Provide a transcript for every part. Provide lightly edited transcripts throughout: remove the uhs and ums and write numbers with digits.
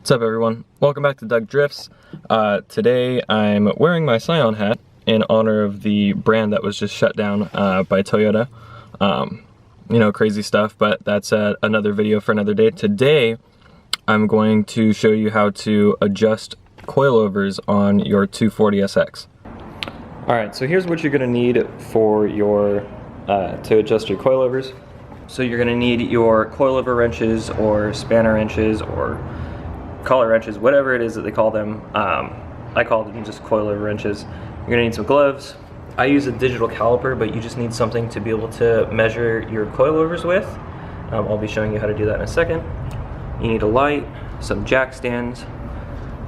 What's up everyone? Welcome back to Doug Drifts. Today I'm wearing my Scion hat in honor of the brand that was just shut down by Toyota. You know, crazy stuff, but that's another video for another day. Today I'm going to show you how to adjust coilovers on your 240SX. Alright, so here's what you're going to need for your to adjust your coilovers. So you're going to need your coilover wrenches or spanner wrenches or collar wrenches, whatever it is that they call them. I call them just coilover wrenches. You're gonna need some gloves. I use a digital caliper, but you just need something to be able to measure your coilovers with. I'll be showing you how to do that in a second. You need a light, some jack stands,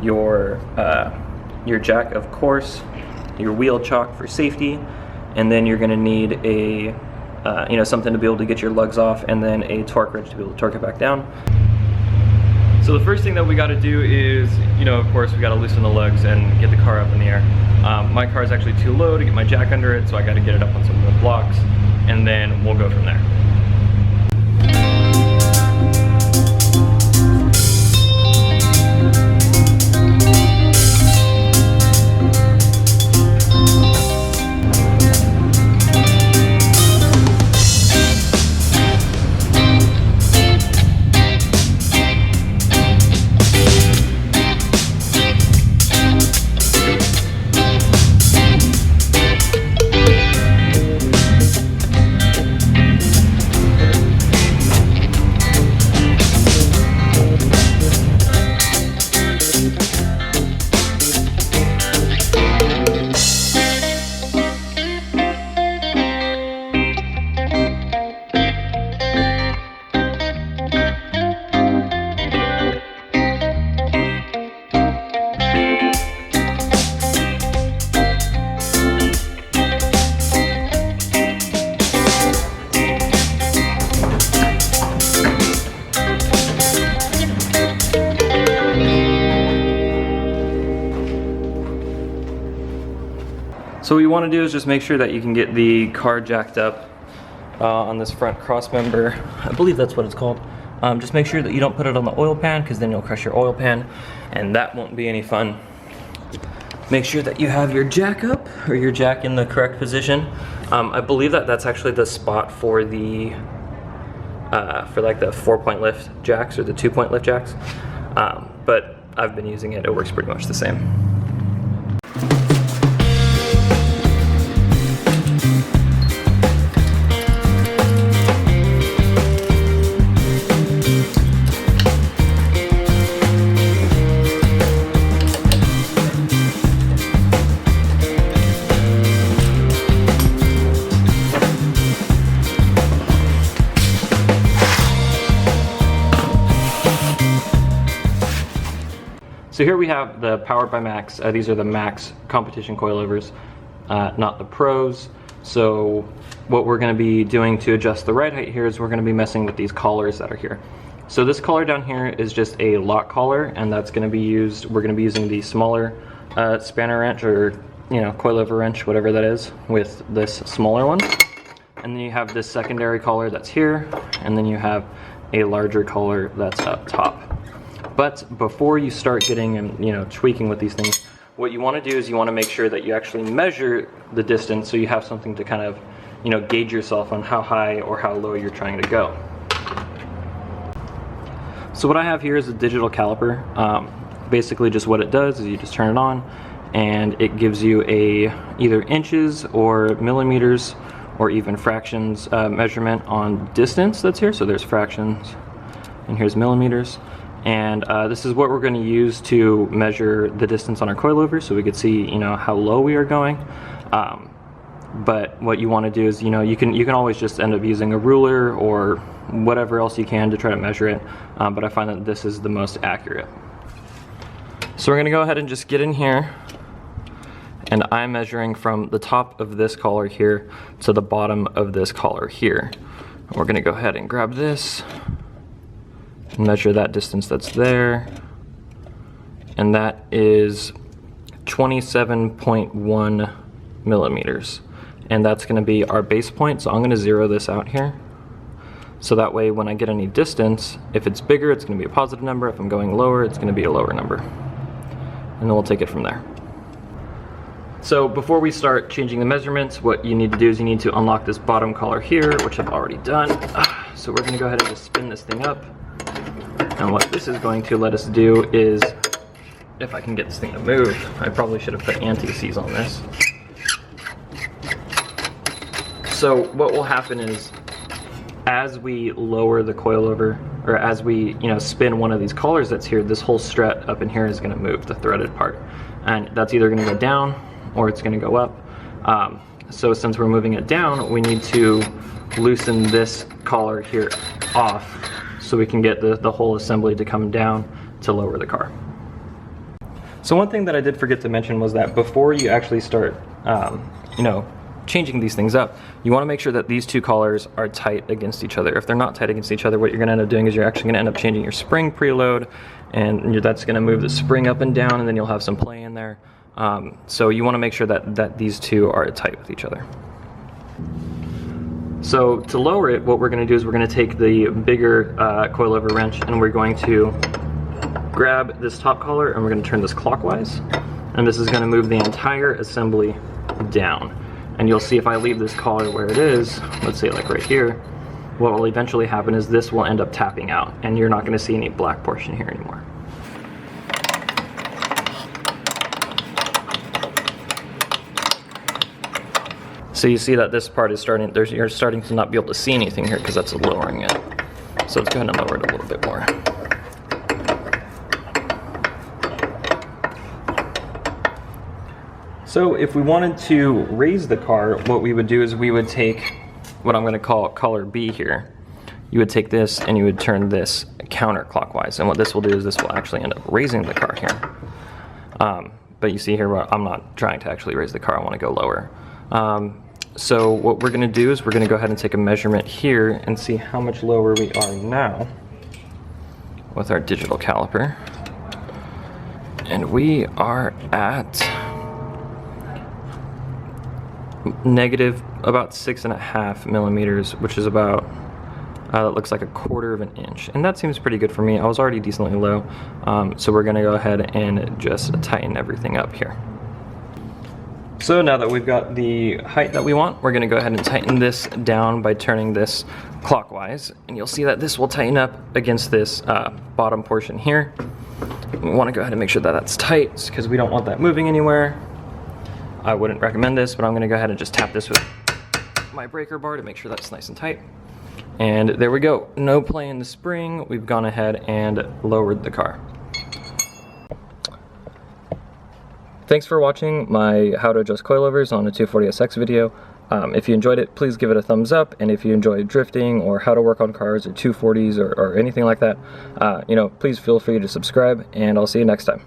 your jack, of course, your wheel chock for safety, and then you're gonna need a something to be able to get your lugs off, and then a torque wrench to be able to torque it back down. So the first thing that we got to do is, of course, we got to loosen the lugs and get the car up in the air. My car is actually too low to get my jack under it, so I got to get it up on some of the blocks, and then we'll go from there. So what you want to do is just make sure that you can get the car jacked up on this front cross member. I believe that's what it's called. Just make sure that you don't put it on the oil pan, because then you'll crush your oil pan, and that won't be any fun. Make sure that you have your jack up, or your jack in the correct position. I believe that that's actually the spot for the like the 4-point lift jacks or the 2-point lift jacks. But I've been using it. It works pretty much the same. So here we have the Powered by Max. These are the Max Competition Coilovers, not the Pros. So what we're going to be doing to adjust the ride height here is we're going to be messing with these collars that are here. So this collar down here is just a lock collar, and that's going to be used, we're going to be using the smaller spanner wrench, or coilover wrench, whatever that is, with this smaller one. And then you have this secondary collar that's here, and then you have a larger collar that's up top. But before you start getting and tweaking with these things, what you want to do is you want to make sure that you actually measure the distance, so you have something to kind of gauge yourself on how high or how low you're trying to go. So what I have here is a digital caliper. Basically just what it does is you just turn it on, and it gives you a either inches or millimeters or even fractions measurement on distance that's here. So there's fractions and here's millimeters. And this is what we're going to use to measure the distance on our coilover, so we could see how low we are going. But what you want to do is you can always just end up using a ruler or whatever else you can to try to measure it, but I find that this is the most accurate. So we're going to go ahead and just get in here, and I'm measuring from the top of this collar here to the bottom of this collar here. We're going to go ahead and grab this, measure that distance that's there, and that is 27.1 millimeters, and that's going to be our base point. So I'm going to zero this out here. So that way when I get any distance, if it's bigger, it's going to be a positive number. If I'm going lower, it's going to be a lower number. And then we'll take it from there. So before we start changing the measurements, what you need to do is you need to unlock this bottom collar here, which I've already done. So we're going to go ahead and just spin this thing up. And what this is going to let us do is, if I can get this thing to move, I probably should have put anti-seize on this. So what will happen is, as we lower the coilover, or as we spin one of these collars that's here, this whole strut up in here is going to move, the threaded part. And that's either going to go down or it's going to go up. So since we're moving it down, we need to loosen this collar here off so we can get the whole assembly to come down to lower the car. So one thing that I did forget to mention was that before you actually start changing these things up, you want to make sure that these two collars are tight against each other. If they're not tight against each other, what you're going to end up doing is you're actually going to end up changing your spring preload, and that's going to move the spring up and down, and then you'll have some play in there. So you want to make sure that these two are tight with each other. So to lower it, what we're going to do is we're going to take the bigger coilover wrench, and we're going to grab this top collar, and we're going to turn this clockwise, and this is going to move the entire assembly down. And you'll see if I leave this collar where it is, let's say like right here, what will eventually happen is this will end up tapping out, and you're not going to see any black portion here anymore. So you see that this part is starting, you're starting to not be able to see anything here because that's lowering it. So let's go ahead and lower it a little bit more. So if we wanted to raise the car, what we would do is we would take what I'm going to call collar B here. You would take this and you would turn this counterclockwise, and what this will do is this will actually end up raising the car here. But you see here, I'm not trying to actually raise the car, I want to go lower. So what we're going to do is we're going to go ahead and take a measurement here and see how much lower we are now with our digital caliper. And we are at negative about 6.5 millimeters, which is about that looks like 1/4 of an inch, and that seems pretty good for me. I was already decently low, so we're gonna go ahead and just tighten everything up here. So now that we've got the height that we want, we're gonna go ahead and tighten this down by turning this clockwise, and you'll see that this will tighten up against this bottom portion here. We want to go ahead and make sure that that's tight because we don't want that moving anywhere. I wouldn't recommend this, but I'm going to go ahead and just tap this with my breaker bar to make sure that's nice and tight. And there we go. No play in the spring. We've gone ahead and lowered the car. Thanks for watching my how to adjust coilovers on a 240SX video. If you enjoyed it, please give it a thumbs up, and if you enjoyed drifting or how to work on cars or 240s or anything like that, please feel free to subscribe, and I'll see you next time.